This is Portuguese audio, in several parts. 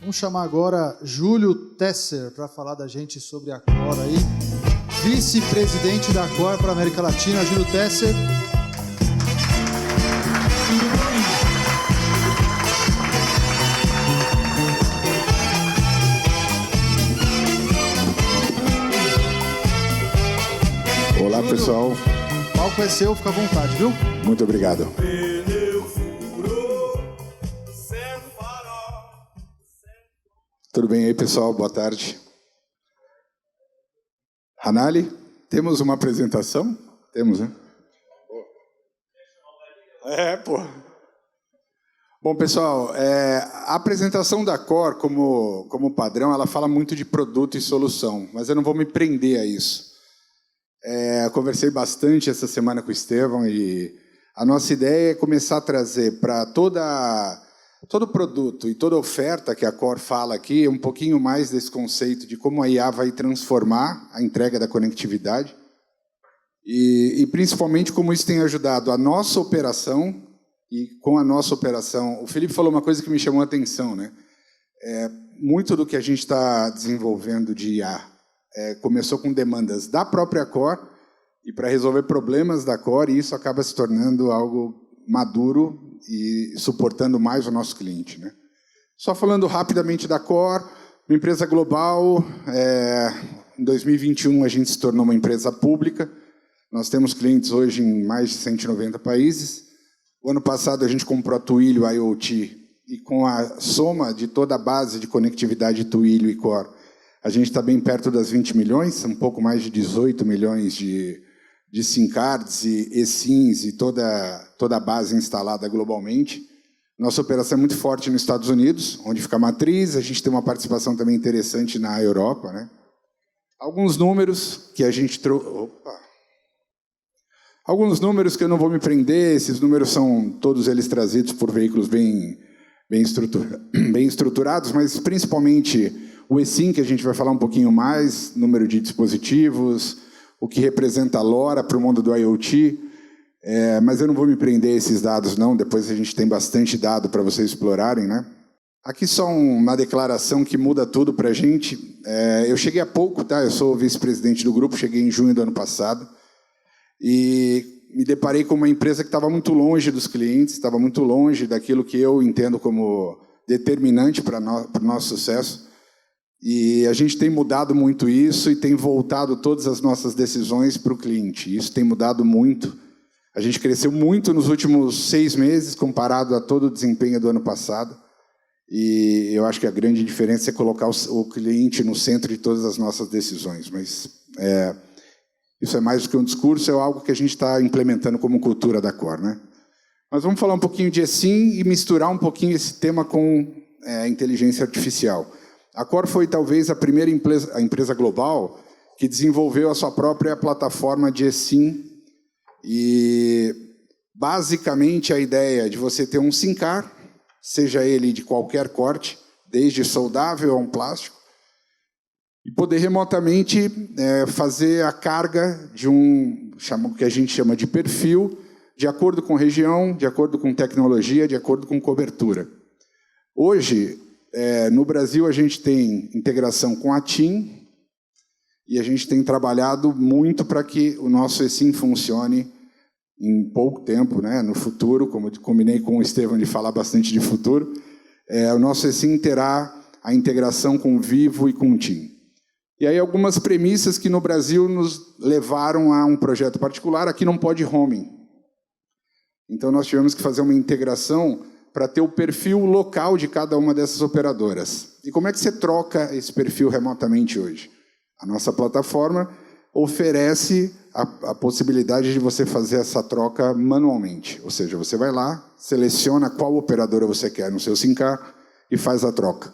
Vamos chamar agora Júlio Tesser para falar da gente sobre a Cor aí. Vice-presidente da Cor para a América Latina, Júlio Tesser. Olá, pessoal. O palco é seu, fica à vontade, viu? Muito obrigado. Tudo bem aí, pessoal? Boa tarde. Hanali, temos uma apresentação? Temos, né? Pô. Bom, pessoal, a apresentação da Cor, como padrão, ela fala muito de produto e solução, mas eu não vou me prender a isso. Eu conversei bastante essa semana com o Estevão e a nossa ideia é começar a trazer para todo produto e toda oferta que a Cor fala aqui, um pouquinho mais desse conceito de como a IA vai transformar a entrega da conectividade e principalmente como isso tem ajudado a nossa operação e com a nossa operação. O Felipe falou uma coisa que me chamou a atenção, né? Muito do que a gente está desenvolvendo de IA começou com demandas da própria Cor e para resolver problemas da Cor, e isso acaba se tornando algo maduro e suportando mais o nosso cliente, né? Só falando rapidamente da Cor, uma empresa global. Em 2021 a gente se tornou uma empresa pública. Nós temos clientes hoje em mais de 190 países. O ano passado a gente comprou a Twilio IoT e com a soma de toda a base de conectividade Twilio e Cor, a gente está bem perto das 20 milhões, um pouco mais de 18 milhões de SIM cards e eSIMs e toda a base instalada globalmente. Nossa operação é muito forte nos Estados Unidos, onde fica a matriz. A gente tem uma participação também interessante na Europa, né? Alguns números que a gente trouxe. Alguns números que eu não vou me prender. Esses números são todos eles trazidos por veículos bem estruturados, mas principalmente o eSIM, que a gente vai falar um pouquinho mais, número de dispositivos, o que representa a LoRa para o mundo do IoT, mas eu não vou me prender a esses dados, não. Depois a gente tem bastante dado para vocês explorarem, né? Aqui só uma declaração que muda tudo para a gente. Eu cheguei há pouco, tá? Eu sou vice-presidente do grupo, cheguei em junho do ano passado, e me deparei com uma empresa que estava muito longe dos clientes, estava muito longe daquilo que eu entendo como determinante para o nosso sucesso. E a gente tem mudado muito isso e tem voltado todas as nossas decisões para o cliente. Isso tem mudado muito. A gente cresceu muito nos últimos 6 meses, comparado a todo o desempenho do ano passado. E eu acho que a grande diferença é colocar o cliente no centro de todas as nossas decisões. Mas isso é mais do que um discurso, é algo que a gente está implementando como cultura da Cor, né? Mas vamos falar um pouquinho de eSIM e misturar um pouquinho esse tema com inteligência artificial. A Cor foi talvez a primeira empresa global que desenvolveu a sua própria plataforma de eSIM e basicamente a ideia de você ter um SIM card, seja ele de qualquer corte, desde soldável a um plástico, e poder remotamente fazer a carga de que a gente chama de perfil, de acordo com região, de acordo com tecnologia, de acordo com cobertura. Hoje, no Brasil, a gente tem integração com a TIM e a gente tem trabalhado muito para que o nosso eSIM funcione em pouco tempo, né? No futuro, como eu combinei com o Estevão de falar bastante de futuro, o nosso eSIM terá a integração com o Vivo e com o TIM. E aí algumas premissas que no Brasil nos levaram a um projeto particular. Aqui não pode roaming. Então nós tivemos que fazer uma integração para ter o perfil local de cada uma dessas operadoras. E como é que você troca esse perfil remotamente hoje? A nossa plataforma oferece a possibilidade de você fazer essa troca manualmente. Ou seja, você vai lá, seleciona qual operadora você quer no seu SIM card e faz a troca.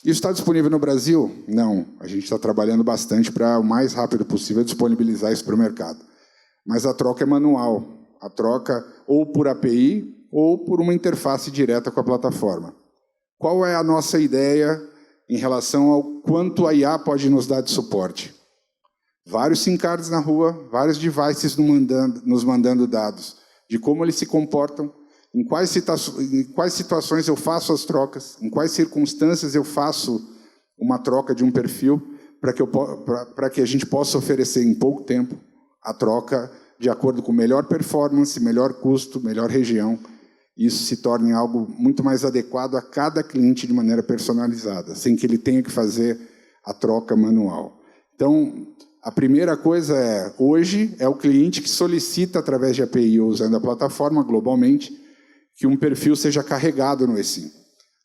Isso está disponível no Brasil? Não. A gente está trabalhando bastante para, o mais rápido possível, disponibilizar isso para o mercado. Mas a troca é manual. A troca ou por API ou por uma interface direta com a plataforma. Qual é a nossa ideia em relação ao quanto a IA pode nos dar de suporte? Vários SIM cards na rua, vários devices nos mandando dados de como eles se comportam Em quais situações eu faço as trocas, em quais circunstâncias eu faço uma troca de um perfil para que a gente possa oferecer em pouco tempo a troca de acordo com melhor performance, melhor custo, melhor região. Isso se torne algo muito mais adequado a cada cliente de maneira personalizada, sem que ele tenha que fazer a troca manual. Então, a primeira coisa hoje é o cliente que solicita, através de API ou usando a plataforma globalmente, que um perfil seja carregado no eSIM.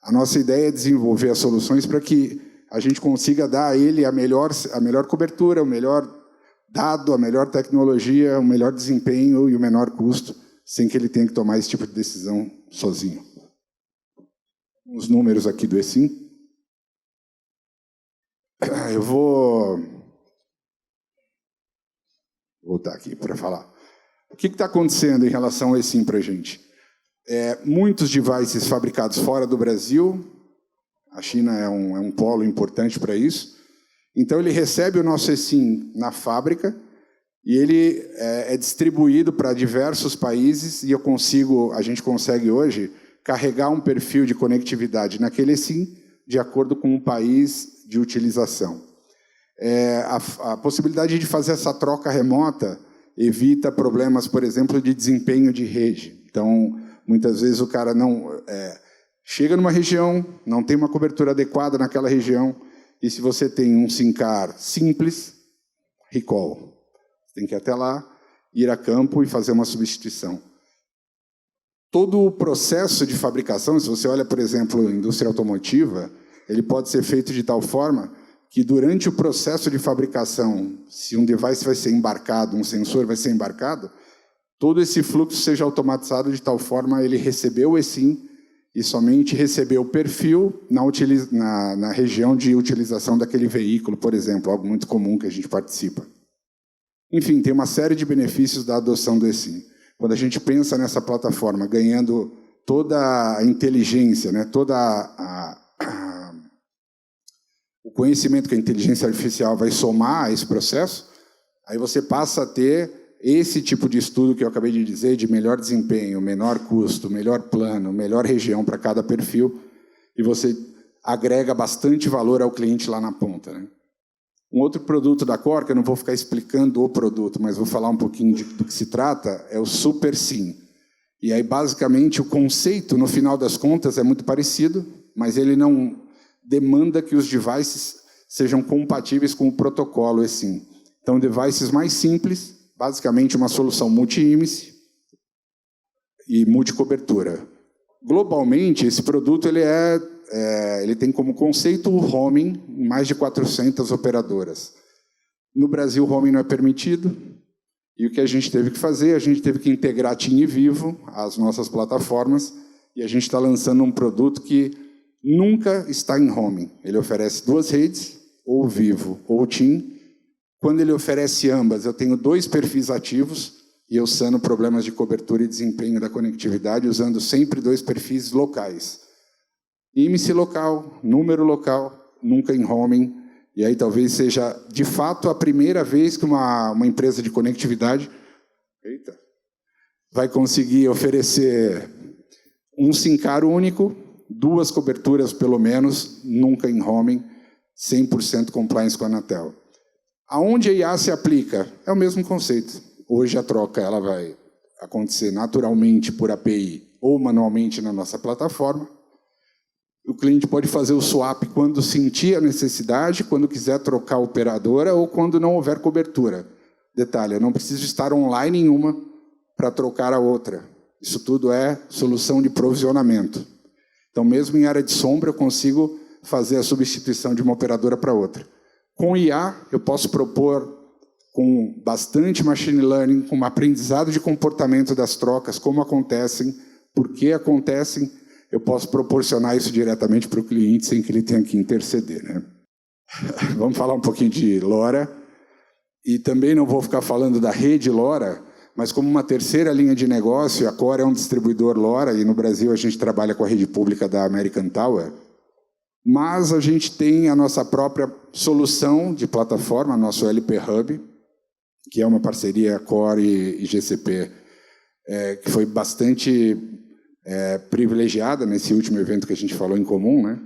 A nossa ideia é desenvolver as soluções para que a gente consiga dar a ele a melhor cobertura, o melhor dado, a melhor tecnologia, o melhor desempenho e o menor custo, sem que ele tenha que tomar esse tipo de decisão sozinho. Os números aqui do eSIM. Eu vou voltar aqui para falar. O que está acontecendo em relação ao eSIM para a gente? Muitos devices fabricados fora do Brasil, a China é um polo importante para isso, então ele recebe o nosso eSIM na fábrica e ele é distribuído para diversos países e a gente consegue hoje carregar um perfil de conectividade naquele eSIM de acordo com o país de utilização. A possibilidade de fazer essa troca remota evita problemas, por exemplo, de desempenho de rede. Então, muitas vezes o cara chega numa região, não tem uma cobertura adequada naquela região, e se você tem um SIM card simples, recall. Você tem que ir até lá, ir a campo e fazer uma substituição. Todo o processo de fabricação, se você olha, por exemplo, a indústria automotiva, ele pode ser feito de tal forma que durante o processo de fabricação, se um device vai ser embarcado, um sensor vai ser embarcado, todo esse fluxo seja automatizado de tal forma ele recebeu o eSIM e somente recebeu o perfil na região de utilização daquele veículo, por exemplo, algo muito comum que a gente participa. Enfim, tem uma série de benefícios da adoção do eSIM. Quando a gente pensa nessa plataforma ganhando toda a inteligência, né, o conhecimento que a inteligência artificial vai somar a esse processo, aí você passa a ter esse tipo de estudo que eu acabei de dizer, de melhor desempenho, menor custo, melhor plano, melhor região para cada perfil, e você agrega bastante valor ao cliente lá na ponta, né? Um outro produto da Core, que eu não vou ficar explicando o produto, mas vou falar um pouquinho do que se trata, é o Super SIM. E aí, basicamente, o conceito, no final das contas, é muito parecido, mas ele não demanda que os devices sejam compatíveis com o protocolo eSIM. Então, devices mais simples, basicamente uma solução multi-IMSI e multicobertura. Globalmente, esse produto ele tem como conceito o roaming em mais de 400 operadoras. No Brasil, o roaming não é permitido, e o que a gente teve que fazer? A gente teve que integrar TIM e Vivo às nossas plataformas, e a gente está lançando um produto que nunca está em roaming. Ele oferece 2 redes, ou Vivo ou TIM. Quando ele oferece ambas, eu tenho 2 perfis ativos e eu sano problemas de cobertura e desempenho da conectividade usando sempre 2 perfis locais. IMSI local, número local, nunca em roaming. E aí talvez seja, de fato, a primeira vez que uma empresa de conectividade vai conseguir oferecer um SIM card único, 2 coberturas pelo menos, nunca em roaming, 100% compliance com a Anatel. Aonde a IA se aplica? É o mesmo conceito. Hoje a troca ela vai acontecer naturalmente por API ou manualmente na nossa plataforma. O cliente pode fazer o swap quando sentir a necessidade, quando quiser trocar a operadora ou quando não houver cobertura. Detalhe, eu não preciso estar online em uma para trocar a outra. Isso tudo é solução de provisionamento. Então, mesmo em área de sombra, eu consigo fazer a substituição de uma operadora para outra. Com IA, eu posso propor, com bastante machine learning, com um aprendizado de comportamento das trocas, como acontecem, por que acontecem, eu posso proporcionar isso diretamente para o cliente sem que ele tenha que interceder, né? Vamos falar um pouquinho de LoRa. E também não vou ficar falando da rede LoRa, mas como uma terceira linha de negócio, a Core é um distribuidor LoRa, e no Brasil a gente trabalha com a rede pública da American Tower, mas a gente tem a nossa própria solução de plataforma, nosso LP Hub, que é uma parceria Core e GCP, que foi bastante privilegiada nesse último evento que a gente falou em comum, né?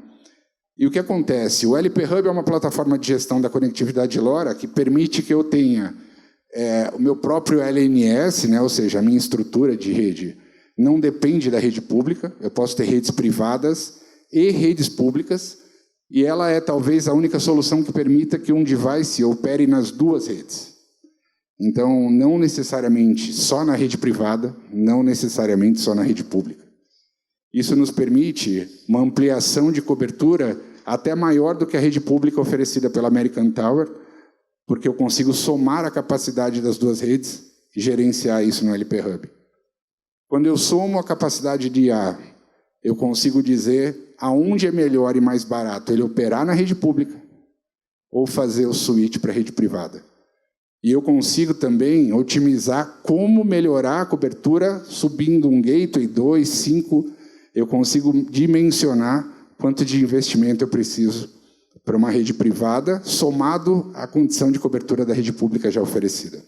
E o que acontece? O LP Hub é uma plataforma de gestão da conectividade LoRa que permite que eu tenha o meu próprio LNS, né? Ou seja, a minha estrutura de rede não depende da rede pública, eu posso ter redes privadas e redes públicas, e ela é talvez a única solução que permita que um device opere nas duas redes. Então, não necessariamente só na rede privada, não necessariamente só na rede pública. Isso nos permite uma ampliação de cobertura até maior do que a rede pública oferecida pela American Tower, porque eu consigo somar a capacidade das duas redes e gerenciar isso no LP Hub. Quando eu somo a capacidade de IA, eu consigo dizer aonde é melhor e mais barato ele operar na rede pública ou fazer o switch para a rede privada. E eu consigo também otimizar como melhorar a cobertura subindo um gateway, 2, 5. Eu consigo dimensionar quanto de investimento eu preciso para uma rede privada, somado à condição de cobertura da rede pública já oferecida.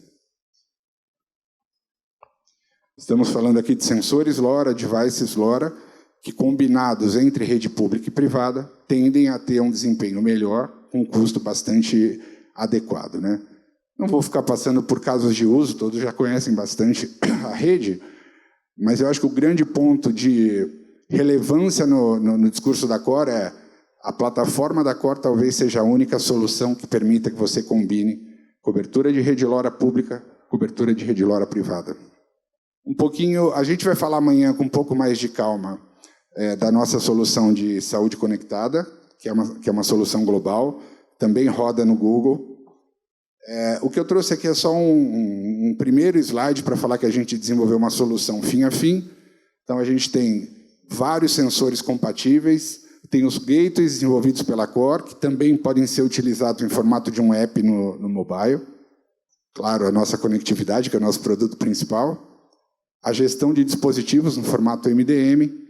Estamos falando aqui de sensores LoRa, devices LoRa, que combinados entre rede pública e privada, tendem a ter um desempenho melhor, com um custo bastante adequado, né? Não vou ficar passando por casos de uso, todos já conhecem bastante a rede, mas eu acho que o grande ponto de relevância no discurso da Core é a plataforma da Core talvez seja a única solução que permita que você combine cobertura de rede LoRa pública, cobertura de rede LoRa privada. A gente vai falar amanhã com um pouco mais de calma da nossa solução de saúde conectada, que é uma solução global, também roda no Google. O que eu trouxe aqui é só um primeiro slide para falar que a gente desenvolveu uma solução fim a fim. Então, a gente tem vários sensores compatíveis, tem os gateways desenvolvidos pela Core, que também podem ser utilizados em formato de um app no mobile. Claro, a nossa conectividade, que é o nosso produto principal. A gestão de dispositivos no formato MDM,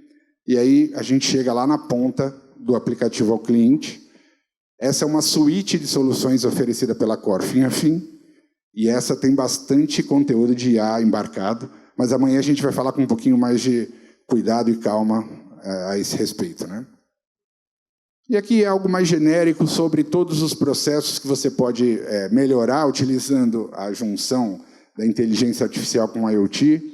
e aí a gente chega lá na ponta do aplicativo ao cliente. Essa é uma suíte de soluções oferecida pela Core fim a fim, e essa tem bastante conteúdo de IA embarcado, mas amanhã a gente vai falar com um pouquinho mais de cuidado e calma a esse respeito, né? E aqui é algo mais genérico sobre todos os processos que você pode melhorar utilizando a junção da inteligência artificial com IoT.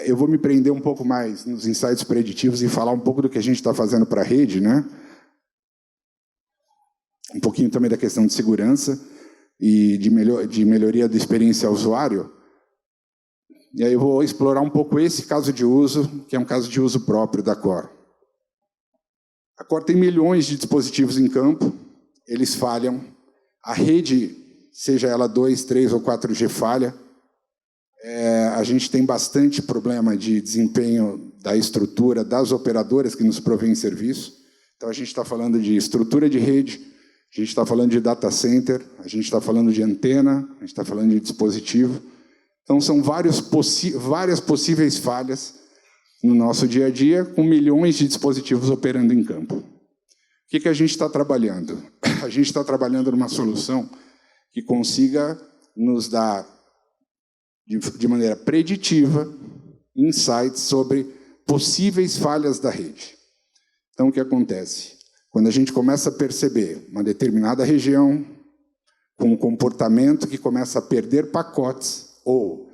Eu vou me prender um pouco mais nos insights preditivos e falar um pouco do que a gente está fazendo para a rede, né? Um pouquinho também da questão de segurança e de melhoria da experiência ao usuário. E aí eu vou explorar um pouco esse caso de uso, que é um caso de uso próprio da Core. A Core tem milhões de dispositivos em campo, eles falham, a rede, seja ela 2, 3 ou 4G, falha. A gente tem bastante problema de desempenho da estrutura das operadoras que nos provêm serviço. Então, a gente está falando de estrutura de rede, a gente está falando de data center, a gente está falando de antena, a gente está falando de dispositivo. Então, são várias possíveis falhas no nosso dia a dia, com milhões de dispositivos operando em campo. O que a gente está trabalhando? A gente está trabalhando numa solução que consiga nos dar, de maneira preditiva, insights sobre possíveis falhas da rede. Então, o que acontece? Quando a gente começa a perceber uma determinada região com um comportamento que começa a perder pacotes ou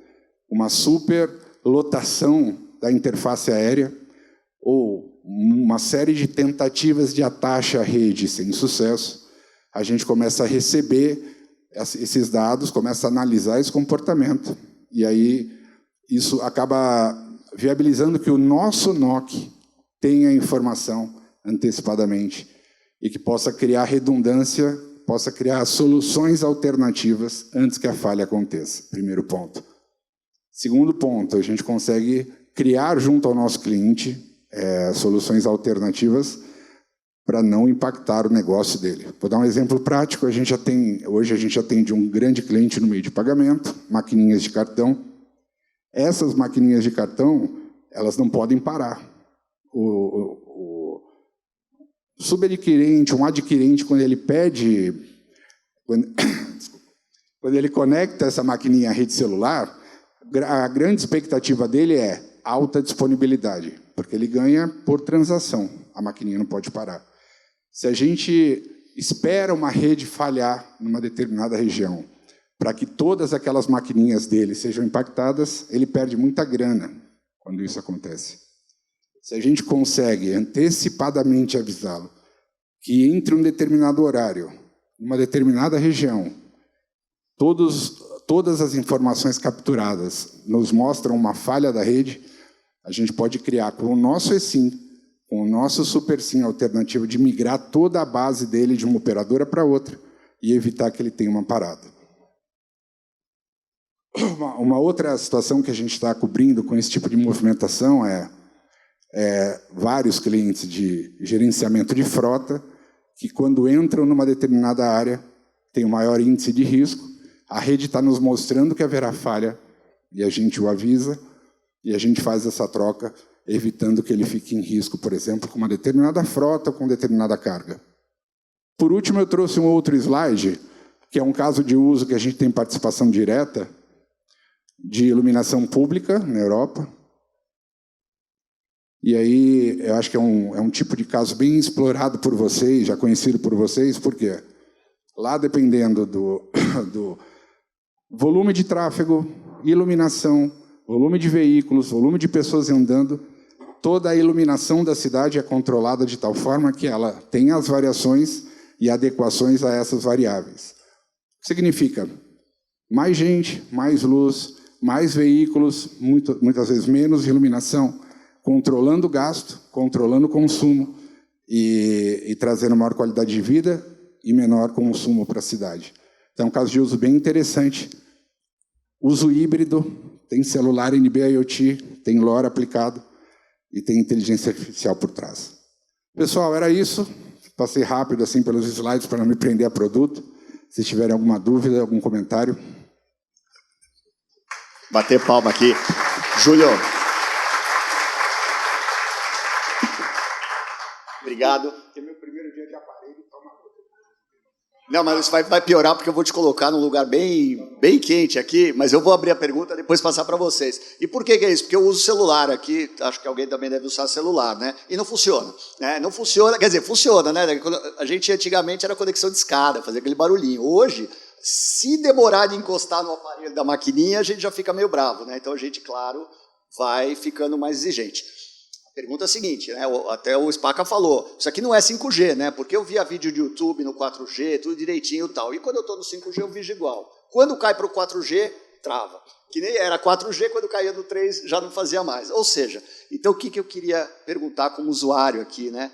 uma superlotação da interface aérea ou uma série de tentativas de ataque à rede sem sucesso, a gente começa a receber esses dados, começa a analisar esse comportamento. E aí, isso acaba viabilizando que o nosso NOC tenha informação antecipadamente e que possa criar redundância, possa criar soluções alternativas antes que a falha aconteça. Primeiro ponto. Segundo ponto, a gente consegue criar junto ao nosso cliente soluções alternativas para não impactar o negócio dele. Vou dar um exemplo prático. Hoje a gente atende um grande cliente no meio de pagamento, maquininhas de cartão. Essas maquininhas de cartão, elas não podem parar. O subadquirente, um adquirente, quando ele pede, quando ele conecta essa maquininha à rede celular, a grande expectativa dele é: alta disponibilidade, porque ele ganha por transação, a maquininha não pode parar. Se a gente espera uma rede falhar numa determinada região, para que todas aquelas maquininhas dele sejam impactadas, ele perde muita grana quando isso acontece. Se a gente consegue antecipadamente avisá-lo que entre um determinado horário, numa determinada região, todas as informações capturadas nos mostram uma falha da rede, a gente pode criar com o nosso eSIM, com o nosso SuperSIM alternativo de migrar toda a base dele de uma operadora para outra e evitar que ele tenha uma parada. Uma outra situação que a gente está cobrindo com esse tipo de movimentação é vários clientes de gerenciamento de frota que, quando entram numa determinada área, tem um maior índice de risco, a rede está nos mostrando que haverá falha e a gente o avisa e a gente faz essa troca, evitando que ele fique em risco, por exemplo, com uma determinada frota ou com determinada carga. Por último, eu trouxe um outro slide, que é um caso de uso que a gente tem participação direta, de iluminação pública na Europa. E aí, eu acho que é um tipo de caso bem explorado por vocês, já conhecido por vocês, porque lá, dependendo do volume de tráfego, iluminação, volume de veículos, volume de pessoas andando, toda a iluminação da cidade é controlada de tal forma que ela tem as variações e adequações a essas variáveis. Significa mais gente, mais luz, mais veículos, muitas vezes menos iluminação, controlando o gasto, controlando o consumo e trazendo maior qualidade de vida e menor consumo para a cidade. Então, é um caso de uso bem interessante. Uso híbrido, tem celular NB-IoT, tem LoRa aplicado e tem inteligência artificial por trás. Pessoal, era isso. Passei rápido assim pelos slides para não me prender a produto. Se tiverem alguma dúvida, algum comentário. Bater palma aqui. Júlio. Obrigado. É meu primeiro dia de aparelho, toma. Não, mas isso vai piorar porque eu vou te colocar num lugar bem quente aqui, mas eu vou abrir a pergunta e depois passar para vocês. E por que é isso? Porque eu uso celular aqui, acho que alguém também deve usar celular, né? E não funciona. Né? Não funciona, quer dizer, funciona, né? A gente antigamente era conexão de escada, fazia aquele barulhinho. Hoje, se demorar de encostar no aparelho da maquininha, a gente já fica meio bravo, né? Então a gente, claro, vai ficando mais exigente. A pergunta é a seguinte, né? Até o Spaca falou, isso aqui não é 5G, né? Porque eu via vídeo de YouTube no 4G, tudo direitinho e tal. E quando eu estou no 5G, eu vejo igual. Quando cai para o 4G, trava. Que nem era 4G, quando caía no 3, já não fazia mais. Ou seja, então o que eu queria perguntar como usuário aqui, né?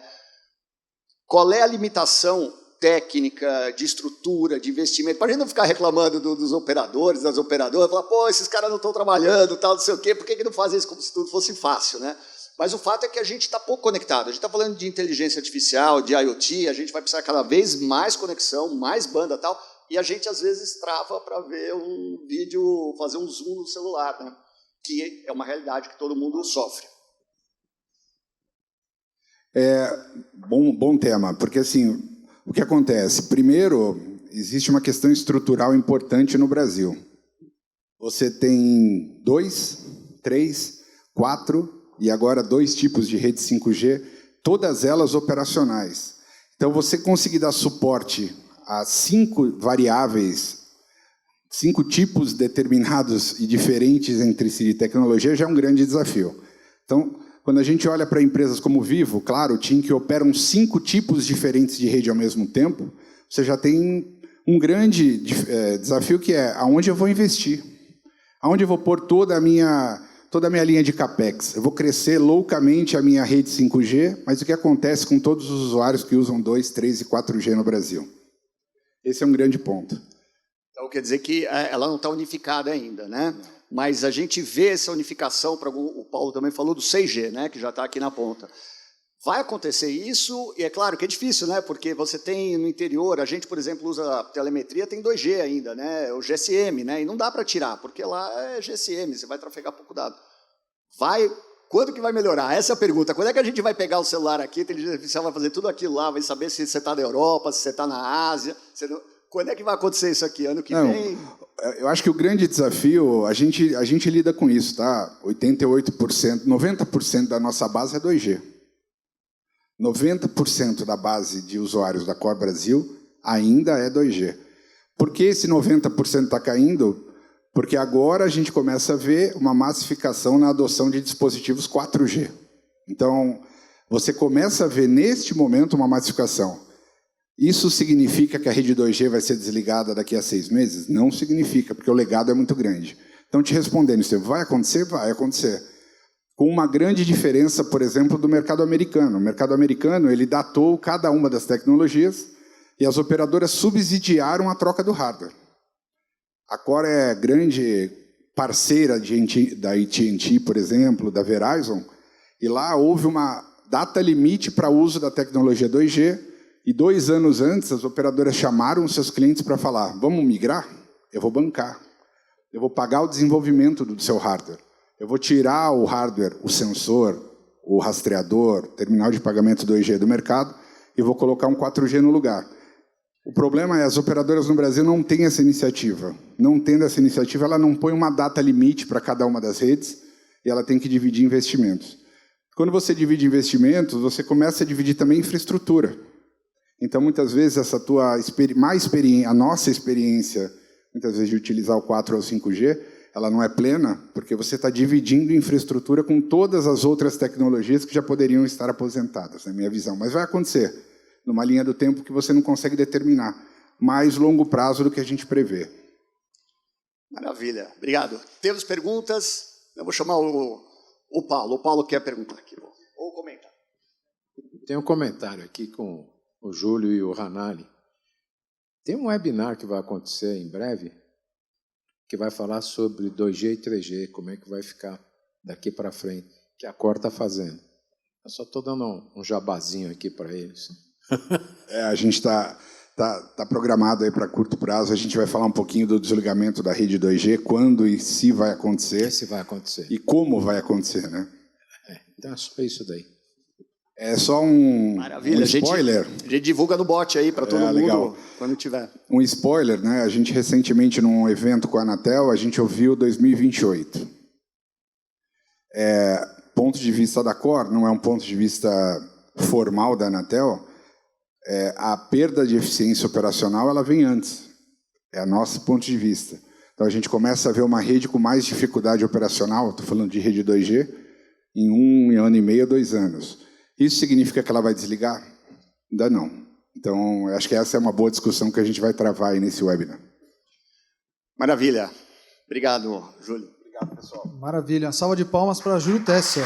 Qual é a limitação técnica, de estrutura, de investimento, para a gente não ficar reclamando dos operadores, das operadoras, falar, pô, esses caras não estão trabalhando, tal, não sei o quê, por que não fazem isso como se tudo fosse fácil, né? Mas o fato é que a gente está pouco conectado, a gente está falando de inteligência artificial, de IoT, a gente vai precisar cada vez mais conexão, mais banda e tal, e a gente às vezes trava para ver um vídeo, fazer um zoom no celular, né? Que é uma realidade que todo mundo sofre. Bom tema, porque assim, o que acontece? Primeiro, existe uma questão estrutural importante no Brasil. Você tem 2, 3, 4 e agora 2 tipos de rede 5G, todas elas operacionais. Então, você conseguir dar suporte a 5 variáveis, 5 tipos determinados e diferentes entre si de tecnologia, já é um grande desafio. Então, quando a gente olha para empresas como Vivo, claro, TIM, que operam 5 tipos diferentes de rede ao mesmo tempo, você já tem um grande desafio que é aonde eu vou investir, aonde eu vou pôr toda a minha linha de CAPEX. Eu vou crescer loucamente a minha rede 5G, mas o que acontece com todos os usuários que usam 2, 3 e 4G no Brasil? Esse é um grande ponto. Então, quer dizer que ela não está unificada ainda, né? Mas a gente vê essa unificação, o Paulo também falou do 6G, né, que já está aqui na ponta. Vai acontecer isso, e é claro que é difícil, né, porque você tem no interior, a gente, por exemplo, usa a telemetria, tem 2G ainda, né, o GSM, né, e não dá para tirar, porque lá é GSM, você vai trafegar pouco dado. Quando que vai melhorar? Essa é a pergunta. Quando é que a gente vai pegar o celular aqui, a inteligência artificial vai fazer tudo aquilo lá, vai saber se você está na Europa, se você está na Ásia, Quando é que vai acontecer isso aqui? Ano que Não, vem? eu acho que o grande desafio, a gente lida com isso, tá? 88%, 90% da nossa base é 2G. 90% da base de usuários da Core Brasil ainda é 2G. Por que esse 90% está caindo? Porque agora a gente começa a ver uma massificação na adoção de dispositivos 4G. Então, você começa a ver neste momento uma massificação. Isso significa que a rede 2G vai ser desligada daqui a 6 meses? Não significa, porque o legado é muito grande. Então, te respondendo, isso vai acontecer? Vai acontecer. Com uma grande diferença, por exemplo, do mercado americano. O mercado americano, ele datou cada uma das tecnologias e as operadoras subsidiaram a troca do hardware. A Core é grande parceira da AT&T, por exemplo, da Verizon, e lá houve uma data limite para uso da tecnologia 2G, e 2 anos antes as operadoras chamaram os seus clientes para falar, vamos migrar? Eu vou bancar. Eu vou pagar o desenvolvimento do seu hardware. Eu vou tirar o hardware, o sensor, o rastreador, terminal de pagamento 2G do mercado e vou colocar um 4G no lugar. O problema é as operadoras no Brasil não têm essa iniciativa. Não tendo essa iniciativa, ela não põe uma data limite para cada uma das redes e ela tem que dividir investimentos. Quando você divide investimentos, você começa a dividir também infraestrutura. Então, muitas vezes, essa tua a nossa experiência, muitas vezes, de utilizar o 4 ou o 5G, ela não é plena, porque você está dividindo infraestrutura com todas as outras tecnologias que já poderiam estar aposentadas, na minha visão. Mas vai acontecer, numa linha do tempo que você não consegue determinar, mais longo prazo do que a gente prevê. Maravilha, obrigado. Temos perguntas? Eu vou chamar o Paulo. O Paulo quer perguntar aqui, ou comentar. Tem um comentário aqui com o Júlio e o Ranalli. Tem um webinar que vai acontecer em breve, que vai falar sobre 2G e 3G, como é que vai ficar daqui para frente, que a Core está fazendo. Eu só estou dando um jabazinho aqui para eles. A gente está programado aí para curto prazo, a gente vai falar um pouquinho do desligamento da rede 2G, quando e se vai acontecer. Se vai acontecer. E como vai acontecer, né? Então é só isso daí. É só um spoiler. A gente divulga no bot aí para todo mundo, legal. Quando tiver. Um spoiler, né? A gente recentemente, num evento com a Anatel, a gente ouviu 2028. Ponto de vista da Core, não é um ponto de vista formal da Anatel, a perda de eficiência operacional ela vem antes. É o nosso ponto de vista. Então, a gente começa a ver uma rede com mais dificuldade operacional, estou falando de rede 2G, em 1 ano e meio, 2 anos. Isso significa que ela vai desligar? Ainda não. Então, acho que essa é uma boa discussão que a gente vai travar aí nesse webinar. Maravilha. Obrigado, Júlio. Obrigado, pessoal. Maravilha. Uma salva de palmas para Júlio Tesser.